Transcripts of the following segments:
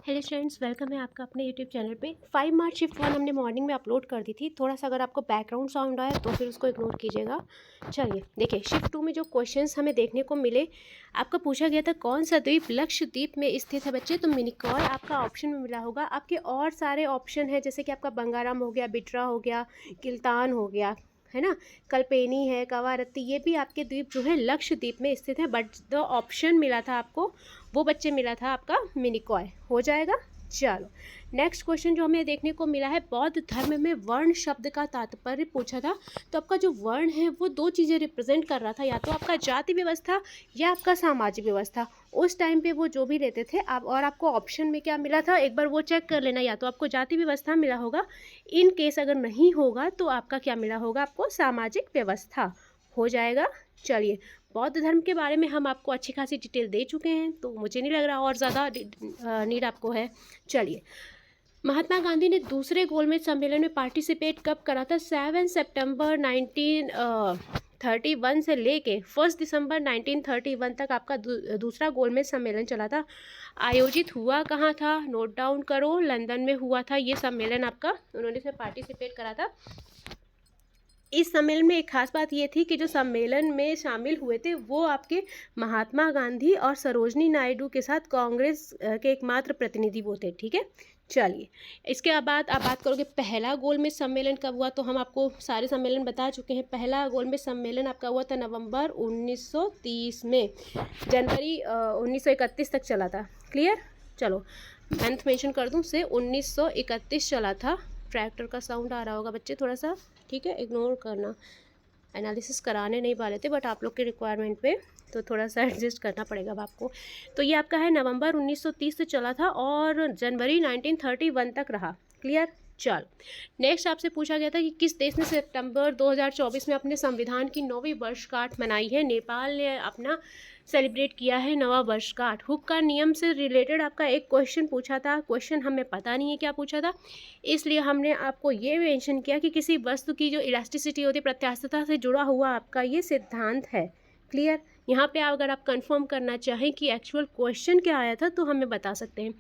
Hello friends, welcome है आपका अपने यूट्यूब चैनल पे। 5 मार्च शिफ्ट 1 हमने मॉर्निंग में अपलोड कर दी थी। थोड़ा सा अगर आपको बैकग्राउंड साउंड आए तो फिर उसको इग्नोर कीजिएगा। चलिए देखिए, शिफ्ट 2 में जो क्वेश्चंस हमें देखने को मिले, आपका पूछा गया था कौन सा द्वीप लक्षद्वीप में स्थित है बच्चे। तो मिनिकॉय आपका ऑप्शन में मिला होगा। आपके और सारे ऑप्शन है, जैसे कि आपका बंगाराम हो गया, बिट्रा हो गया, किल्तान हो गया, है ना, कल्पेनी है, कवारत्ती, ये भी आपके द्वीप जो है लक्षद्वीप में स्थित है। बट जो ऑप्शन मिला था आपको, वो बच्चे मिला था आपका मिनिकॉय। हो जाएगा। चलो नेक्स्ट क्वेश्चन जो हमें देखने को मिला है, बौद्ध धर्म में वर्ण शब्द का तात्पर्य पूछा था। तो आपका जो वर्ण है वो दो चीज़ें रिप्रेजेंट कर रहा था, या तो आपका जाति व्यवस्था या आपका सामाजिक व्यवस्था। उस टाइम पे वो जो भी लेते थे आप, और आपको ऑप्शन में क्या मिला था एक बार वो चेक कर लेना। या तो आपको जाति व्यवस्था मिला होगा, इन केस अगर नहीं होगा तो आपका क्या मिला होगा, आपको सामाजिक व्यवस्था। हो जाएगा। चलिए, बौद्ध धर्म के बारे में हम आपको अच्छी खासी डिटेल दे चुके हैं, तो मुझे नहीं लग रहा और ज़्यादा नीड आपको है। चलिए, महात्मा गांधी ने दूसरे गोलमेज सम्मेलन में पार्टिसिपेट कब करा था? 7 सितंबर 1931 से लेके 1 दिसंबर 1931 तक आपका दूसरा गोलमेज सम्मेलन चला था। आयोजित हुआ कहाँ था? नोट डाउन करो, लंदन में हुआ था ये सम्मेलन आपका। उन्होंने इसमें पार्टिसिपेट करा था। इस सम्मेलन में एक खास बात ये थी कि जो सम्मेलन में शामिल हुए थे वो आपके महात्मा गांधी और सरोजनी नायडू के साथ कांग्रेस के एकमात्र प्रतिनिधि वो थे। ठीक है, चलिए इसके बाद आप बात करोगे पहला गोलमेज सम्मेलन कब हुआ, तो हम आपको सारे सम्मेलन बता चुके हैं। पहला गोलमेज सम्मेलन आपका हुआ था नवंबर 1930 में, जनवरी 1931 तक चला था। क्लियर। चलो मंथ मेंशन कर दूं, से 1931 चला था। ट्रैक्टर का साउंड आ रहा होगा बच्चे, थोड़ा सा, ठीक है, इग्नोर करना। एनालिसिस कराने नहीं वाले थे बट आप लोग के रिक्वायरमेंट पे तो थोड़ा सा एडजस्ट करना पड़ेगा अब आपको। तो ये आपका है नवंबर 1930 से चला था और जनवरी 1931 तक रहा। क्लियर। चल नेक्स्ट आपसे पूछा गया था कि किस देश ने सितंबर 2024 में अपने संविधान की 9वीं वर्षगांठ मनाई है? नेपाल ने अपना सेलिब्रेट किया है नवा वर्षगांठ। हुक का नियम से रिलेटेड आपका एक क्वेश्चन पूछा था। क्वेश्चन हमें पता नहीं है क्या पूछा था, इसलिए हमने आपको ये मेंशन किया कि किसी वस्तु की जो इलास्टिसिटी होती है, प्रत्यास्थता से जुड़ा हुआ आपका ये सिद्धांत है। क्लियर। यहाँ पे अगर आप कंफर्म करना चाहें कि एक्चुअल क्वेश्चन क्या आया था तो हमें बता सकते हैं।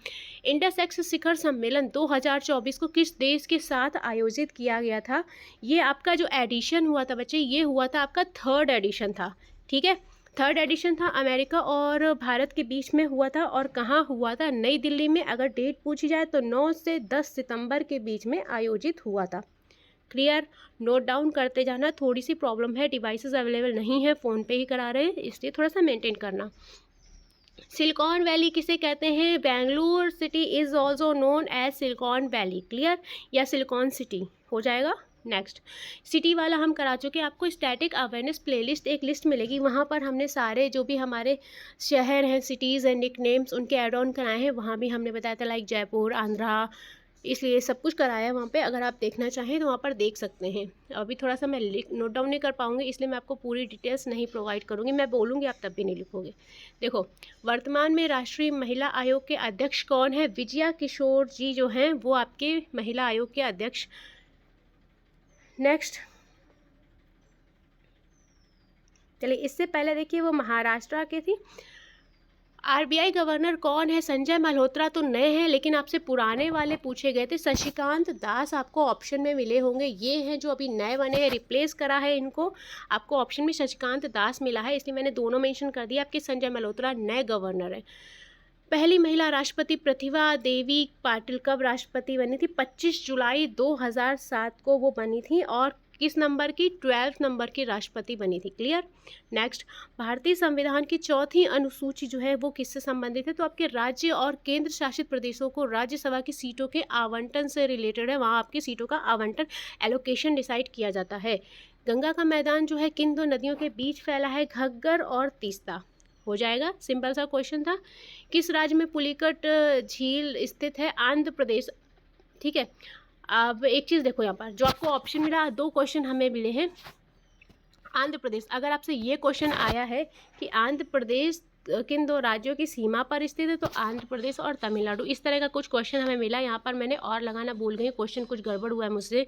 इंडस एक्स शिखर सम्मेलन 2024 को किस देश के साथ आयोजित किया गया था? ये आपका जो एडिशन हुआ था बच्चे, ये हुआ था आपका 3rd एडिशन था। ठीक है, 3rd एडिशन था, अमेरिका और भारत के बीच में हुआ था। और कहाँ हुआ था? नई दिल्ली में। अगर डेट पूछी जाए तो 9 से 10 सितंबर के बीच में आयोजित हुआ था। क्लियर। नोट डाउन करते जाना। थोड़ी सी प्रॉब्लम है, डिवाइसेस अवेलेबल नहीं है, फ़ोन पे ही करा रहे हैं, इसलिए थोड़ा सा मेंटेन करना। सिलिकॉन वैली किसे कहते हैं? Bengaluru city is also known as silicon valley. Clear, या सिलिकॉन सिटी। हो जाएगा। नेक्स्ट, सिटी वाला हम करा चुके। आपको स्टैटिक अवेयरनेस प्लेलिस्ट एक लिस्ट मिलेगी, वहाँ पर हमने सारे जो भी हमारे शहर हैं, सिटीज़ एंड निक नेम्स, उनके एड ऑन कराए हैं। वहाँ भी हमने बताया था, लाइक जयपुर, आंध्रा, इसलिए सब कुछ कराया है वहाँ पे। अगर आप देखना चाहें तो वहाँ पर देख सकते हैं। अभी थोड़ा सा मैं नोट डाउन नहीं कर पाऊँगी, इसलिए मैं आपको पूरी डिटेल्स नहीं प्रोवाइड करूँगी। मैं बोलूँगी, आप तब भी नहीं लिखोगे। देखो, वर्तमान में राष्ट्रीय महिला आयोग के अध्यक्ष कौन है? विजया किशोर जी जो हैं वो आपके महिला आयोग के अध्यक्ष। नेक्स्ट, चलिए इससे पहले देखिए वो महाराष्ट्र के थी। आरबीआई गवर्नर कौन है? संजय मल्होत्रा तो नए हैं, लेकिन आपसे पुराने वाले पूछे गए थे। शशिकांत दास आपको ऑप्शन में मिले होंगे। ये हैं जो अभी नए बने हैं, रिप्लेस करा है इनको। आपको ऑप्शन में शशिकांत दास मिला है, इसलिए मैंने दोनों मेंशन कर दिया। आपके संजय मल्होत्रा नए गवर्नर हैं। पहली महिला राष्ट्रपति प्रतिभा देवी पाटिल कब राष्ट्रपति बनी थी? 25 जुलाई 2007 को वो बनी थी। और किस नंबर की? 12 नंबर की राष्ट्रपति बनी थी। क्लियर। नेक्स्ट, भारतीय संविधान की 4थी अनुसूची जो है वो किससे संबंधित है? तो आपके राज्य और केंद्र शासित प्रदेशों को राज्यसभा की सीटों के आवंटन से रिलेटेड है। वहाँ आपकी सीटों का आवंटन, एलोकेशन डिसाइड किया जाता है। गंगा का मैदान जो है किन दो नदियों के बीच फैला है? घग्गर और तीस्ता। हो जाएगा। सिंपल सा क्वेश्चन था। किस राज्य में पुलिकट झील स्थित है? आंध्र प्रदेश। ठीक है, अब एक चीज़ देखो, यहाँ पर जो आपको ऑप्शन मिला, 2 क्वेश्चन हमें मिले हैं। आंध्र प्रदेश, अगर आपसे ये क्वेश्चन आया है कि आंध्र प्रदेश किन दो राज्यों की सीमा पर स्थित है? तो आंध्र प्रदेश और तमिलनाडु। इस तरह का कुछ क्वेश्चन हमें मिला। यहाँ पर मैंने और लगाना भूल गई, क्वेश्चन कुछ गड़बड़ हुआ है मुझसे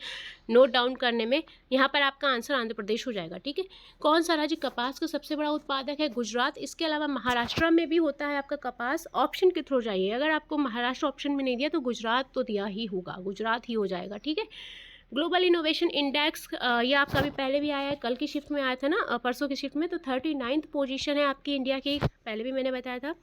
नोट डाउन करने में। यहाँ पर आपका आंसर आंध्र प्रदेश हो जाएगा, ठीक है। कौन सा राज्य कपास का सबसे बड़ा उत्पादक है? गुजरात। इसके अलावा महाराष्ट्र में भी होता है आपका कपास। ऑप्शन के थ्रू जाइए, अगर आपको महाराष्ट्र ऑप्शन में नहीं दिया तो गुजरात तो दिया ही होगा, गुजरात ही हो जाएगा, ठीक है। ग्लोबल इनोवेशन इंडेक्स, ये आपका अभी पहले भी आया है, कल की शिफ्ट में आया था ना, परसों की शिफ्ट में। तो 39th पोजीशन है आपकी इंडिया की, पहले भी मैंने बताया था।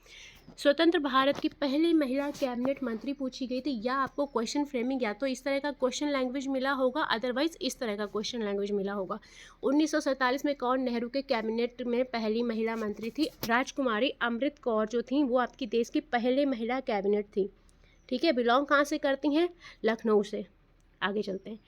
स्वतंत्र भारत की पहली महिला कैबिनेट मंत्री पूछी गई थी। या आपको क्वेश्चन फ्रेमिंग या तो इस तरह का क्वेश्चन लैंग्वेज मिला होगा, अदरवाइज इस तरह का क्वेश्चन लैंग्वेज मिला होगा। 1947 में कौन नेहरू के कैबिनेट में पहली महिला मंत्री थी? राजकुमारी अमृत कौर जो थी वो आपकी देश की पहली महिला कैबिनेट थी, ठीक है। बिलोंग कहाँ से करती हैं? लखनऊ से। आगे चलते हैं।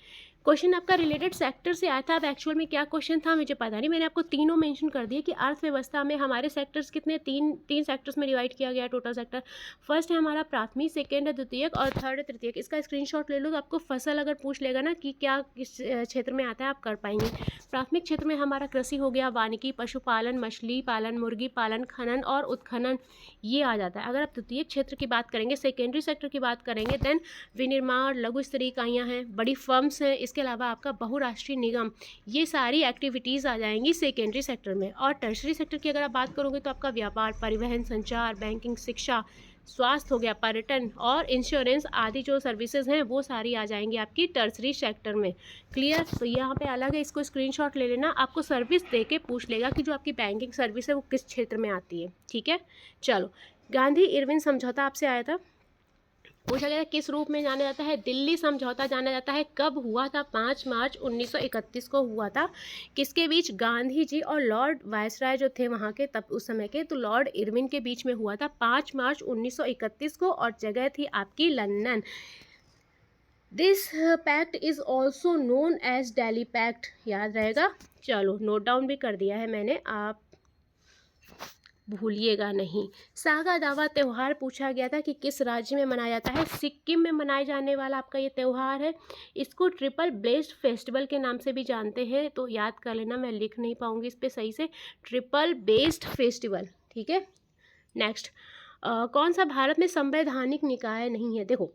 क्वेश्चन आपका रिलेटेड सेक्टर से आया था। अब एक्चुअल में क्या क्वेश्चन था मुझे पता नहीं, मैंने आपको तीनों मेंशन कर दिए कि अर्थव्यवस्था में हमारे सेक्टर्स कितने, तीन सेक्टर्स में डिवाइड किया गया टोटल सेक्टर। फर्स्ट है हमारा प्राथमिक, सेकेंड है द्वितीयक और थर्ड है तृतीयक। इसका स्क्रीनशॉट ले लो तो आपको फसल अगर पूछ लेगा ना कि क्या किस क्षेत्र में आता है आप कर पाएंगे। प्राथमिक क्षेत्र में हमारा कृषि हो गया, वानिकी, पशुपालन, मछली पालन, मुर्गी पालन, खनन और उत्खनन, ये आ जाता है। अगर आप तृतीयक क्षेत्र की बात करेंगे, सेकेंडरी सेक्टर की बात करेंगे, देन विनिर्माण, लघु स्तरीय इकाइयाँ हैं, बड़ी फर्म्स हैं, इसके अलावा आपका बहुराष्ट्रीय निगम, ये सारी एक्टिविटीज़ आ जाएंगी सेकेंडरी सेक्टर में। और टर्शरी सेक्टर की अगर आप बात करोगे तो आपका व्यापार, परिवहन, संचार, बैंकिंग, शिक्षा, स्वास्थ्य हो गया, पर्यटन और इंश्योरेंस आदि जो सर्विसेज हैं वो सारी आ जाएंगी आपकी टर्शरी सेक्टर में। क्लियर? तो यहाँ पे अलग है, इसको स्क्रीनशॉट ले लेना। आपको सर्विस दे के पूछ लेगा कि जो आपकी बैंकिंग सर्विस है वो किस क्षेत्र में आती है, ठीक है। चलो, गांधी इरविन समझौता आपसे आया था, पूछा गया किस रूप में जाना जाता है? दिल्ली समझौता जाना जाता है। कब हुआ था? 5 मार्च 1931 को हुआ था। किसके बीच? गांधी जी और लॉर्ड वायसराय जो थे वहाँ के तब उस समय के, तो लॉर्ड इरविन के बीच में हुआ था 5 मार्च 1931 को, और जगह थी आपकी London. This pact is also known as Delhi pact, याद रहेगा। चलो, नोट डाउन भी कर दिया है मैंने, आप भूलिएगा नहीं। सागा दावा त्यौहार पूछा गया था कि किस राज्य में मनाया जाता है? सिक्किम में मनाए जाने वाला आपका ये त्यौहार है। इसको ट्रिपल ब्लेस्ड फेस्टिवल के नाम से भी जानते हैं, तो याद कर लेना, मैं लिख नहीं पाऊंगी इस पर सही से, ट्रिपल बेस्ड फेस्टिवल, ठीक है। नेक्स्ट, कौन सा भारत में संवैधानिक निकाय नहीं है? देखो,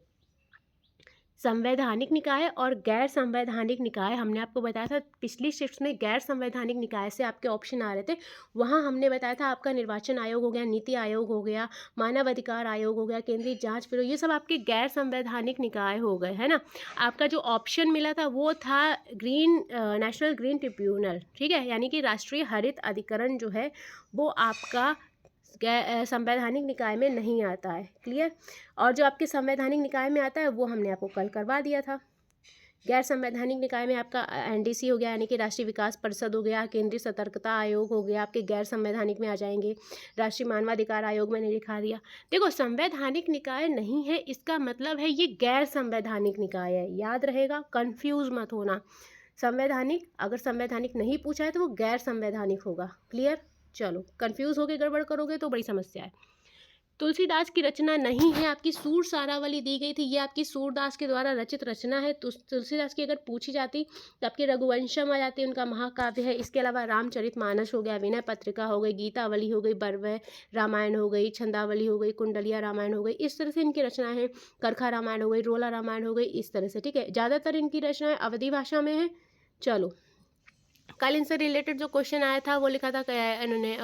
संवैधानिक निकाय और गैर संवैधानिक निकाय हमने आपको बताया था पिछली शिफ्ट में। गैर संवैधानिक निकाय से आपके ऑप्शन आ रहे थे, वहाँ हमने बताया था आपका निर्वाचन आयोग हो गया, नीति आयोग हो गया, मानव अधिकार आयोग हो गया, केंद्रीय जांच ब्यूरो, ये सब आपके गैर संवैधानिक निकाय हो गए, है ना। आपका जो ऑप्शन मिला था वो था नेशनल ग्रीन ट्रिब्यूनल, ठीक है, यानी कि राष्ट्रीय हरित अधिकरण जो है वो आपका संवैधानिक निकाय में नहीं आता है। क्लियर? और जो आपके संवैधानिक निकाय में आता है वो हमने आपको कल करवा दिया था। गैर संवैधानिक निकाय में आपका एनडीसी हो गया, यानी कि राष्ट्रीय विकास परिषद हो गया, केंद्रीय सतर्कता आयोग हो गया, आपके गैर संवैधानिक में आ जाएंगे। राष्ट्रीय मानवाधिकार आयोग मैंने दिखा दिया। देखो, संवैधानिक निकाय नहीं है इसका मतलब है ये गैर संवैधानिक निकाय है, याद रहेगा, कंफ्यूज मत होना। संवैधानिक, अगर संवैधानिक नहीं पूछा है तो वो गैर संवैधानिक होगा। क्लियर? चलो, कंफ्यूज होकर गड़बड़ करोगे तो बड़ी समस्या है। तुलसीदास की रचना नहीं है आपकी, सूर सारावली दी गई थी, ये आपकी सूरदास के द्वारा रचित रचना है। तुलसीदास की अगर पूछी जाती तो आपकी रघुवंशम आ जाती, उनका महाकाव्य है। इसके अलावा रामचरितमानस हो गया, विनय पत्रिका हो गई, गीतावली हो गई, बरवय रामायण हो गई, छंदावली हो गई, कुंडलिया रामायण हो गई, इस तरह से इनकी रचनाएं हैं। करखा रामायण हो गई, रोला रामायण हो गई, इस तरह से, ठीक है। ज़्यादातर इनकी रचनाएं अवधी भाषा में है। चलो, कल इनसे रिलेटेड जो क्वेश्चन आया था वो लिखा था, इन्होंने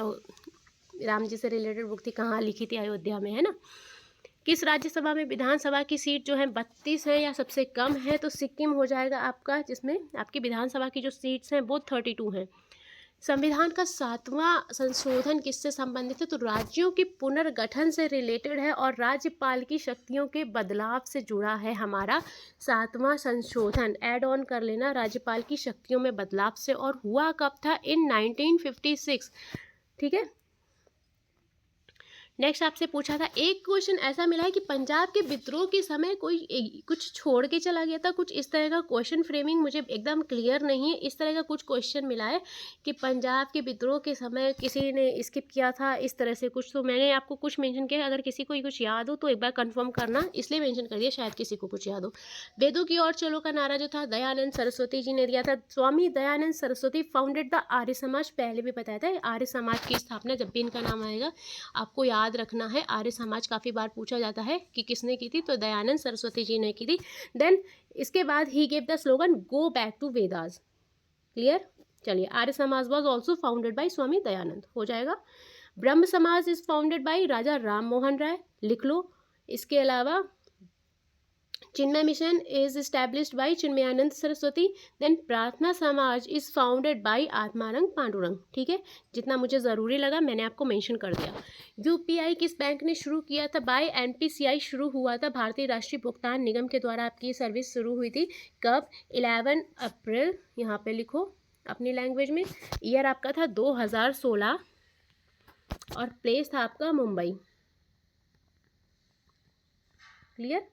राम जी से रिलेटेड बुक थी, कहाँ लिखी थी? अयोध्या में, है ना। किस राज्यसभा में विधानसभा की सीट जो है 32 है या सबसे कम है? तो सिक्किम हो जाएगा आपका, जिसमें आपकी विधानसभा की जो सीट्स हैं वो 32 हैं। संविधान का 7वां संशोधन किससे संबंधित है? तो राज्यों के पुनर्गठन से रिलेटेड है और राज्यपाल की शक्तियों के बदलाव से जुड़ा है हमारा 7वां संशोधन। ऐड ऑन कर लेना, राज्यपाल की शक्तियों में बदलाव से, और हुआ कब था? इन 1956, ठीक है। नेक्स्ट आपसे पूछा था, एक क्वेश्चन ऐसा मिला है कि पंजाब के विद्रोह के समय कोई कुछ छोड़ के चला गया था, कुछ इस तरह का क्वेश्चन फ्रेमिंग मुझे एकदम क्लियर नहीं है। इस तरह का कुछ क्वेश्चन मिला है कि पंजाब के विद्रोह के समय किसी ने स्किप किया था, इस तरह से कुछ। तो मैंने आपको कुछ मेंशन किया, अगर किसी को कुछ याद हो तो एक बार कंफर्म करना, इसलिए मेंशन कर दिया, शायद किसी को कुछ याद हो। वेदों की ओर चलो का नारा जो था दयानंद सरस्वती जी ने दिया था। स्वामी दयानंद सरस्वती फाउंडेड द आर्य समाज, पहले भी बताया था। आर्य समाज की स्थापना, जब भी इनका नाम आएगा आपको याद रखना है, आर्य समाज काफ़ी बार पूछा जाता है कि किसने की थी, तो दयानंद सरस्वती जी ने की थी। देन इसके बाद he gave the slogan go back to Vedas. Clear? चलिए, Arya Samaj was also founded by Swami Dayanand, हो जाएगा। Brahmo Samaj is founded by Raja Ram Mohan Roy, लिख लो। इसके अलावा Chinmaya mission is established by Chinmayananda Saraswati. Then Prarthana Samaj is founded by Atmaram Pandurang. ठीक है, जितना मुझे ज़रूरी लगा मैंने आपको मेंशन कर दिया। यूपीआई किस बैंक ने शुरू किया था? बाय एनपीसीआई शुरू हुआ था, भारतीय राष्ट्रीय भुगतान निगम के द्वारा आपकी सर्विस शुरू हुई थी। कब? 11 अप्रैल, यहाँ पे लिखो अपनी लैंग्वेज में। ईयर आपका था 2016 और प्लेस था आपका मुंबई। क्लियर?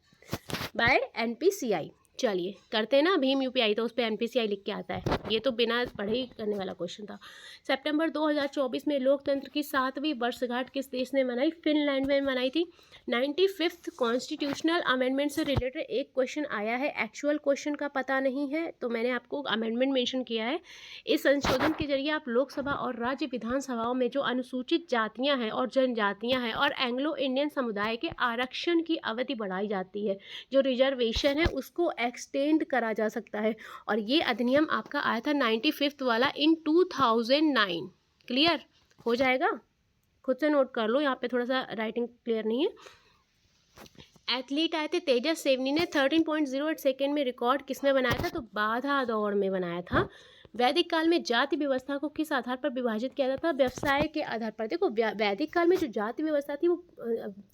Bye NPCI. चलिए करते हैं ना भीम यूपीआई, तो उस पर एनपीसीआई लिख के आता है, ये तो बिना पढ़े ही करने वाला क्वेश्चन था। सितंबर 2024 में लोकतंत्र की 7वीं वर्षगांठ किस देश ने मनाई? फिनलैंड में मनाई थी। 95th कॉन्स्टिट्यूशनल अमेंडमेंट से रिलेटेड एक क्वेश्चन आया है, एक्चुअल क्वेश्चन का पता नहीं है तो मैंने आपको अमेंडमेंट मेंशन किया है। इस संशोधन के जरिए आप लोकसभा और राज्य विधानसभाओं में जो अनुसूचित जातियाँ हैं और जनजातियाँ हैं और एंग्लो इंडियन समुदाय के आरक्षण की अवधि बढ़ाई जाती है, जो रिजर्वेशन है उसको एक्सटेंड करा जा सकता है। और ये अधिनियम आपका आया था 95th वाला इन 2009। क्लियर हो जाएगा? खुद से नोट कर लो, यहाँ पे थोड़ा सा राइटिंग क्लियर नहीं है। एथलीट आए थे तेजस सेवनी ने 13.08 सेकेंड में रिकॉर्ड किसमें बनाया था? तो बाधा दौड़ में बनाया था। वैदिक काल में जाति व्यवस्था को किस आधार पर विभाजित किया जाता था? व्यवसाय के आधार पर। देखो वैदिक काल में जो जाति व्यवस्था थी वो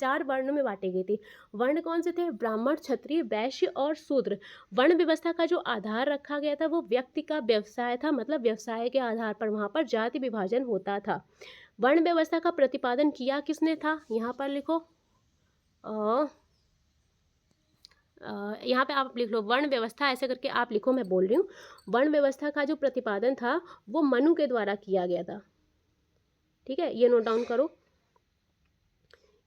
4 वर्णों में बांटी गई थी। वर्ण कौन से थे? ब्राह्मण, क्षत्रिय, वैश्य और शूद्र। वर्ण व्यवस्था का जो आधार रखा गया था वो व्यक्ति का व्यवसाय था, मतलब व्यवसाय के आधार पर वहाँ पर जाति विभाजन होता था। वर्ण व्यवस्था का प्रतिपादन किया किसने था? यहाँ पर लिखो, यहाँ पे आप लिख लो वर्ण व्यवस्था, ऐसे करके आप लिखो, मैं बोल रही हूँ। वर्ण व्यवस्था का जो प्रतिपादन था वो मनु के द्वारा किया गया था। ठीक है, ये नोट डाउन करो।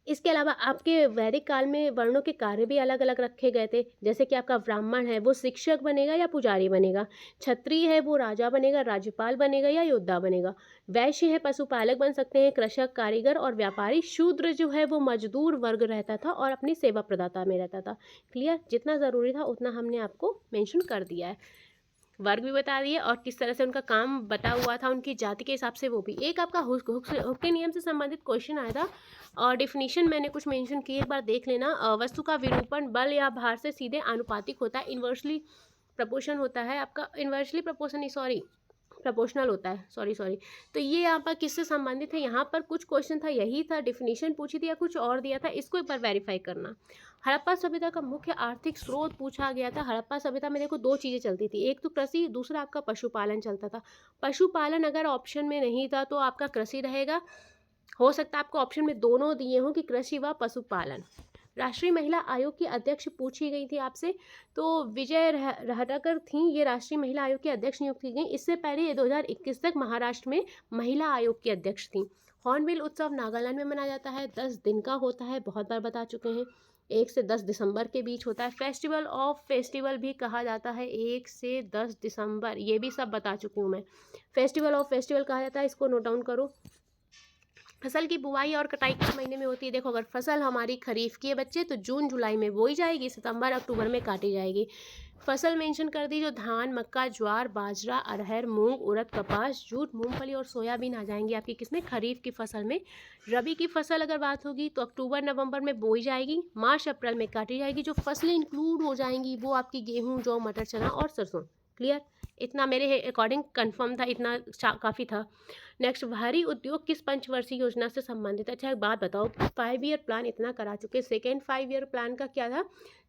इसके अलावा आपके वैदिक काल में वर्णों के कार्य भी अलग अलग रखे गए थे, जैसे कि आपका ब्राह्मण है वो शिक्षक बनेगा या पुजारी बनेगा, क्षत्रिय है वो राजा बनेगा, राज्यपाल बनेगा या योद्धा बनेगा, वैश्य है पशुपालक बन सकते हैं, कृषक, कारीगर और व्यापारी, शूद्र जो है वो मजदूर वर्ग रहता था और अपनी सेवा प्रदाता में रहता था। क्लियर? जितना ज़रूरी था उतना हमने आपको मेंशन कर दिया है। वर्ग भी बता दिए और किस तरह से उनका काम बता हुआ था उनकी जाति के हिसाब से वो भी। एक आपका हुक के नियम से संबंधित क्वेश्चन आया था और डिफिनीशन मैंने कुछ मेंशन की, एक बार देख लेना। वस्तु का विरूपण बल या भार से सीधे आनुपातिक होता है, इन्वर्सली प्रपोर्शन होता है आपका, इन्वर्सली प्रोपोर्शनल होता है, सॉरी। तो ये यहाँ पर किससे संबंधित है? यहाँ पर कुछ क्वेश्चन था, यही था, डिफिनीशन पूछी थी या कुछ और दिया था, इसको एक बार वेरीफाई करना। हड़प्पा सभ्यता का मुख्य आर्थिक स्रोत पूछा गया था। हड़प्पा सभ्यता में देखो 2 चीज़ें चलती थी, एक तो कृषि, दूसरा आपका पशुपालन चलता था। पशुपालन अगर ऑप्शन में नहीं था तो आपका कृषि रहेगा। हो सकता है आपको ऑप्शन में दोनों दिए हों कि कृषि व पशुपालन। राष्ट्रीय महिला आयोग की अध्यक्ष पूछी गई थी आपसे, तो विजय रहटकर थी ये राष्ट्रीय महिला आयोग की अध्यक्ष नियुक्त की गई। इससे पहले ये 2021 तक महाराष्ट्र में महिला आयोग की अध्यक्ष थी। हॉर्नबिल उत्सव नागालैंड में मनाया जाता है, 10 दिन का होता है, बहुत बार बता चुके हैं। 1 से 10 दिसंबर के बीच होता है। फेस्टिवल ऑफ फेस्टिवल भी कहा जाता है, 1 से 10 दिसंबर, ये भी सब बता चुकी हूँ मैं। फेस्टिवल ऑफ फेस्टिवल कहा जाता है, इसको नोट डाउन करो। फसल की बुआई और कटाई किस महीने में होती है? देखो अगर फसल हमारी खरीफ की है बच्चे तो जून जुलाई में बोई जाएगी, सितंबर अक्टूबर में काटी जाएगी। फसल मेंशन कर दी, जो धान, मक्का, ज्वार, बाजरा, अरहर, मूंग, उड़द, कपास, जूट, मूंगफली और सोयाबीन आ जाएंगी आपकी किसमें? खरीफ की फसल में। रबी की फसल अगर बात होगी तो अक्टूबर नवंबर में बोई जाएगी, मार्च अप्रैल में काटी जाएगी। जो फसलें इंक्लूड हो जाएंगी वो आपकी गेहूँ, जौ, मटर, चना और सरसों। क्लियर? इतना मेरे अकॉर्डिंग कंफर्म था, इतना काफ़ी था। नेक्स्ट, भारी उद्योग किस पंचवर्षीय योजना से संबंधित है? अच्छा एक बात बताओ, 5 ईयर प्लान इतना करा चुके, सेकेंड 5 ईयर प्लान का क्या था?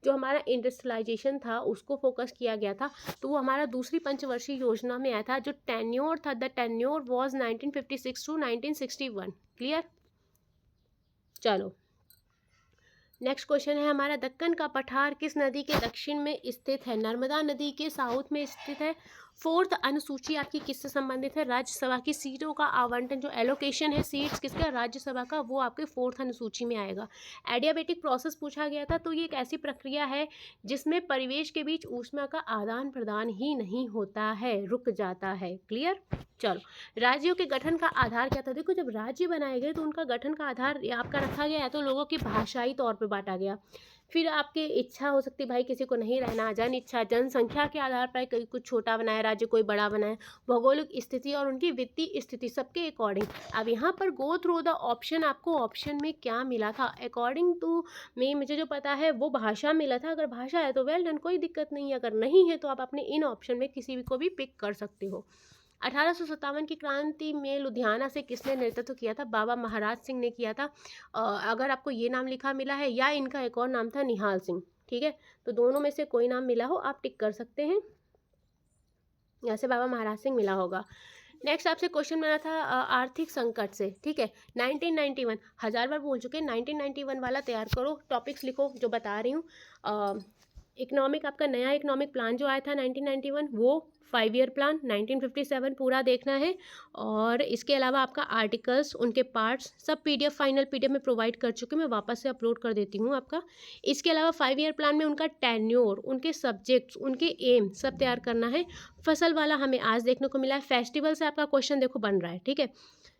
जो हमारा इंडस्ट्रियलाइजेशन था उसको फोकस किया गया था, तो वो हमारा दूसरी पंचवर्षीय योजना में आया था। जो टेन्योर था, the tenure was 1956 to 1961। Clear? चलो नेक्स्ट क्वेश्चन है हमारा, दक्कन का पठार किस नदी के दक्षिण में स्थित है? नर्मदा नदी के साउथ में स्थित है। फोर्थ अनुसूची आपकी किससे संबंधित है? राज्यसभा की सीटों का आवंटन, जो एलोकेशन है सीट्स किसका, राज्यसभा का, वो आपके फोर्थ अनुसूची में आएगा। एडियाबेटिक प्रोसेस पूछा गया था, तो ये एक ऐसी प्रक्रिया है जिसमें परिवेश के बीच ऊष्मा का आदान प्रदान ही नहीं होता है, रुक जाता है। क्लियर। चलो, राज्यों के गठन का आधार क्या था? देखो, जब राज्य बनाए गए तो उनका गठन का आधार आपका रखा गया है, तो लोगों की भाषाई तौर पे बांटा गया। फिर आपकी इच्छा हो सकती है, भाई किसी को नहीं रहना, जन इच्छा, जनसंख्या के आधार पर कोई कुछ छोटा बनाए राज्य, कोई बड़ा बनाए, भौगोलिक स्थिति और उनकी वित्तीय स्थिति सबके अकॉर्डिंग। अब यहाँ पर गो थ्रू द ऑप्शन, आपको ऑप्शन में क्या मिला था? अकॉर्डिंग टू में मुझे जो पता है वो भाषा मिला था। अगर भाषा है तो वेल डन, कोई दिक्कत नहीं है। अगर नहीं है तो आप अपने इन ऑप्शन में किसी भी को भी पिक कर सकते हो। 1857 की क्रांति में लुधियाना से किसने नेतृत्व किया था? बाबा महाराज सिंह ने किया था। अगर आपको ये नाम लिखा मिला है, या इनका एक और नाम था निहाल सिंह, ठीक है, तो दोनों में से कोई नाम मिला हो आप टिक कर सकते हैं। यहाँ से बाबा महाराज सिंह मिला होगा। नेक्स्ट आपसे क्वेश्चन बना था आर्थिक संकट से, ठीक है, 1991, 1000 बार बोल चुके हैं, 1991 वाला तैयार करो, टॉपिक्स लिखो जो बता रही हूँ। इकोनॉमिक, आपका नया इकोनॉमिक प्लान जो आया था 1991, वो 5 ईयर प्लान 1957 पूरा देखना है। और इसके अलावा आपका आर्टिकल्स, उनके पार्ट्स सब पीडीएफ, फाइनल पीडीएफ में प्रोवाइड कर चुके, मैं वापस से अपलोड कर देती हूँ आपका। इसके अलावा 5 ईयर प्लान में उनका टेन्योर, उनके सब्जेक्ट्स, उनके एम सब तैयार करना है। फसल वाला हमें आज देखने को मिला है। फेस्टिवल से आपका क्वेश्चन देखो बन रहा है, ठीक है।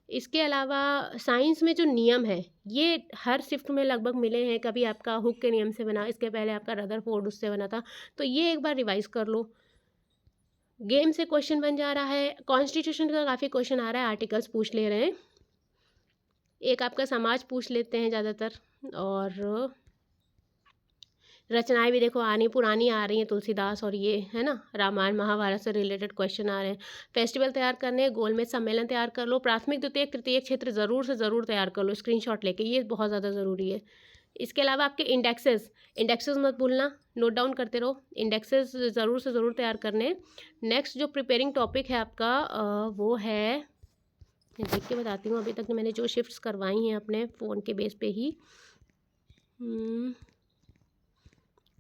इसके अलावा साइंस में जो नियम है ये हर शिफ्ट में लगभग मिले हैं। कभी आपका हुक के नियम से बना, इसके पहले आपका रदरफोर्ड उससे बना था, तो ये एक बार रिवाइज कर लो। गेम से क्वेश्चन बन जा रहा है। कॉन्स्टिट्यूशन का काफ़ी क्वेश्चन आ रहा है, आर्टिकल्स पूछ ले रहे हैं। एक आपका समाज पूछ लेते हैं ज़्यादातर, और रचनाएं भी देखो आनी पुरानी आ रही हैं, तुलसीदास और ये है ना, रामायण महाभारत से रिलेटेड क्वेश्चन आ रहे हैं। फेस्टिवल तैयार करने, गोलमेज सम्मेलन तैयार कर लो, प्राथमिक द्वितीयक तृतीयक क्षेत्र ज़रूर से ज़रूर तैयार कर लो स्क्रीनशॉट लेके, ये बहुत ज़्यादा ज़रूरी है। इसके अलावा आपके इंडेक्सेस, इंडेक्सेस मत भूलना, नोट डाउन करते रहो, इंडेक्सेस ज़रूर से ज़रूर तैयार करने। नेक्स्ट जो प्रिपेयरिंग टॉपिक है आपका वो है, मैं देख के बताती हूँ, अभी तक मैंने जो शिफ्ट्स करवाई हैं अपने फ़ोन के बेस पे ही,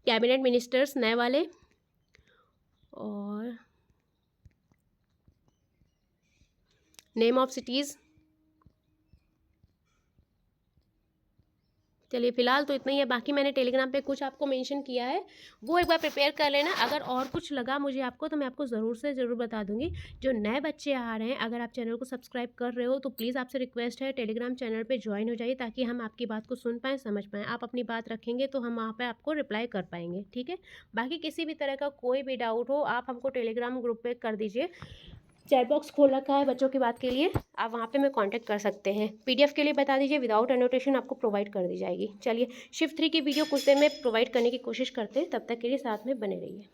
कैबिनेट मिनिस्टर्स नए वाले, और नेम ऑफ सिटीज़। चलिए फिलहाल तो इतना ही है, बाकी मैंने टेलीग्राम पे कुछ आपको मेंशन किया है, वो एक बार प्रिपेयर कर लेना। अगर और कुछ लगा मुझे आपको तो मैं आपको ज़रूर से ज़रूर बता दूंगी। जो नए बच्चे आ रहे हैं, अगर आप चैनल को सब्सक्राइब कर रहे हो तो प्लीज़ आपसे रिक्वेस्ट है टेलीग्राम चैनल पे ज्वाइन हो जाइए, ताकि हम आपकी बात को सुन पाएँ, समझ पाएँ। आप अपनी बात रखेंगे तो हम वहाँ पर आपको रिप्लाई कर पाएंगे, ठीक है। बाकी किसी भी तरह का कोई भी डाउट हो आप हमको टेलीग्राम ग्रुप पर कर दीजिए। चैट बॉक्स खोल रखा है बच्चों की बात के लिए, आप वहाँ पे मैं कांटेक्ट कर सकते हैं। पीडीएफ के लिए बता दीजिए, विदाउट एनोटेशन आपको प्रोवाइड कर दी जाएगी। चलिए शिफ्ट 3 की वीडियो कुछ देर में प्रोवाइड करने की कोशिश करते हैं, तब तक के लिए साथ में बने रहिए।